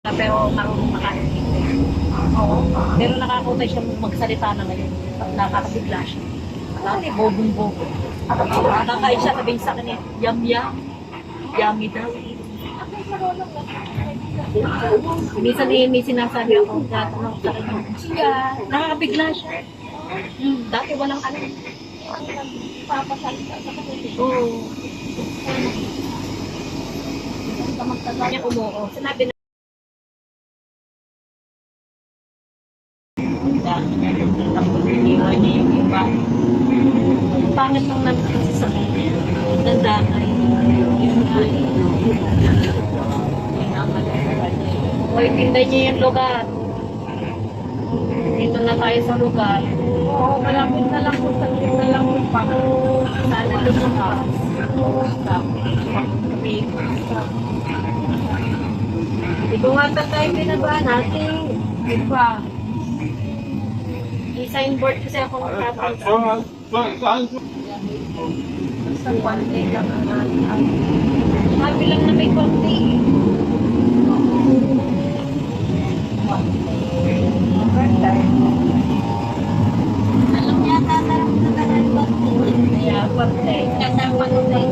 Pero marunong makaintindi. Oo. Pero nakakutay siya magsalita na ngayon. Pag nakakabigla siya. Alam, bobong-bobo. Nakakain siya, sabihin sa kanya, yum-yum. Yummy daw. Minsan may sinasabi ako, tatanong sa kanya, siya, nakakabigla siya. Dati walang alam. Papasalita sa kanya. Oo. Magtagal niya umuo. Sinabi na, iniwan niya yung iba. Pangit ng namin sa kanya. Nandakay. Hoy, tinday niya yung lugar. Dito na tayo sa lugar. Oo, malapit na lang po sa na lang po pa. Sana lumakas. Hindi ko nga tayo binabahan natin. Iba. I-signboard kasi ako ng kapag. Sa konti lang ang sabi lang na may konti. Alam niya, tatarap na tanan konti. Kaya, konti. Kaya, konti.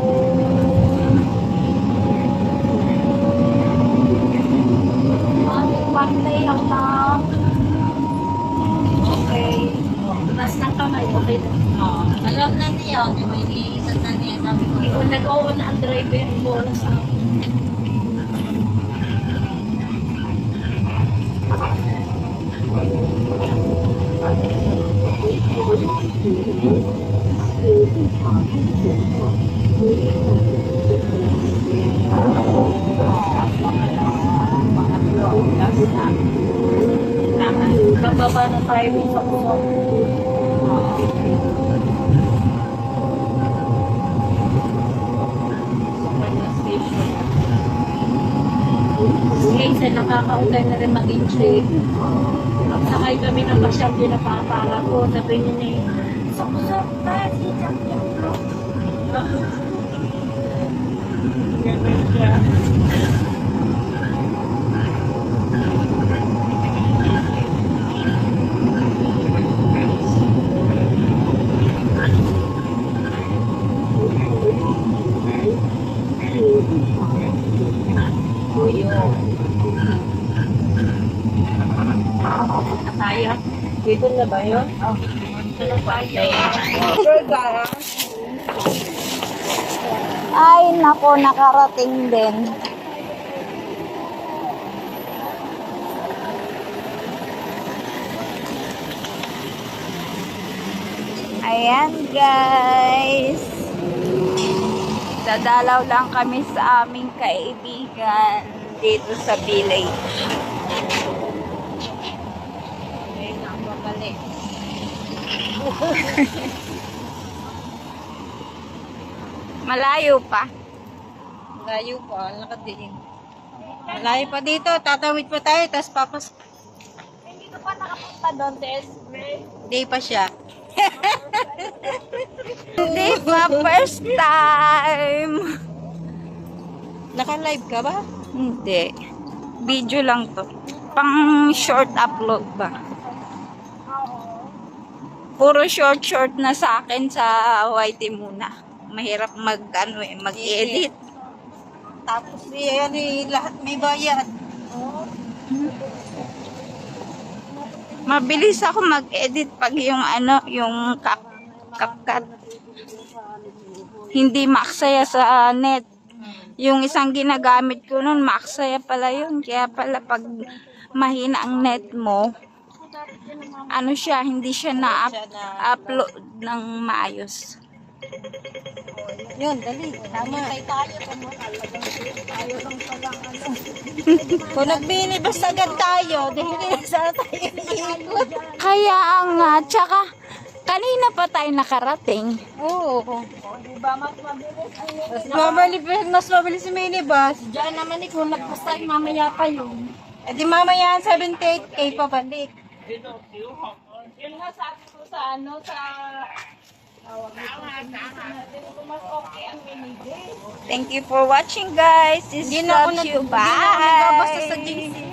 Konti ang tao. Okay. Tunas ng kamay. Okay na. Alam na niya. Di ba iniisat na niya. Sabi ko, nag-oo na ang driver mo. Sa bababa na tayo sa puso. Kasi nakakautay na rin mag-intrigue. Pagsakay kami ng pasyal din na papala ko. Sabi niya na eh, sakusap tayo si Champion Pro. Ganun siya. Tayo. Dito na ba yun? Oh. Dito na tayo. Ay, nako, nakarating din. Ayan, guys. Dadalaw lang kami sa aming kaibigan dito sa village. Ayun ang babalik. Malayo pa. Malayo pa, nakadiin. Malayo pa dito, tatawid pa tayo, tapos papas. Hindi ka pa nakapunta doon, Tess. Hindi pa siya. Hindi pa, first time. Naka-live ka ba? Hindi. Video lang to. Pang short upload ba? Puro short na sa akin sa YT muna. Mahirap mag-edit. Tapos yan lahat may bayad. Mabilis ako mag-edit pag yung yung CapCut. Hindi maksaya sa net. Yung isang ginagamit ko nun, maksaya pala yun. Kaya pala pag mahina ang net mo, hindi siya na-upload ng maayos. Yun, dali. Tama. Tayo lang pala. Kung nagbili basta agad tayo, dahil hindi na sana tayo iikot. Kaya nga, tsaka kanina pa tayo nakarating. Oo. Diba, mas mabilis? Mas mabilis yung minibus. Diyan naman kung nagpas tayo, mamaya pa yun. Eh di mamaya 78K pabalik. Yun nga sabi ko sa Thank you for watching, guys. This is love you. Bye. Hindi na ako nagbabasa sa GC.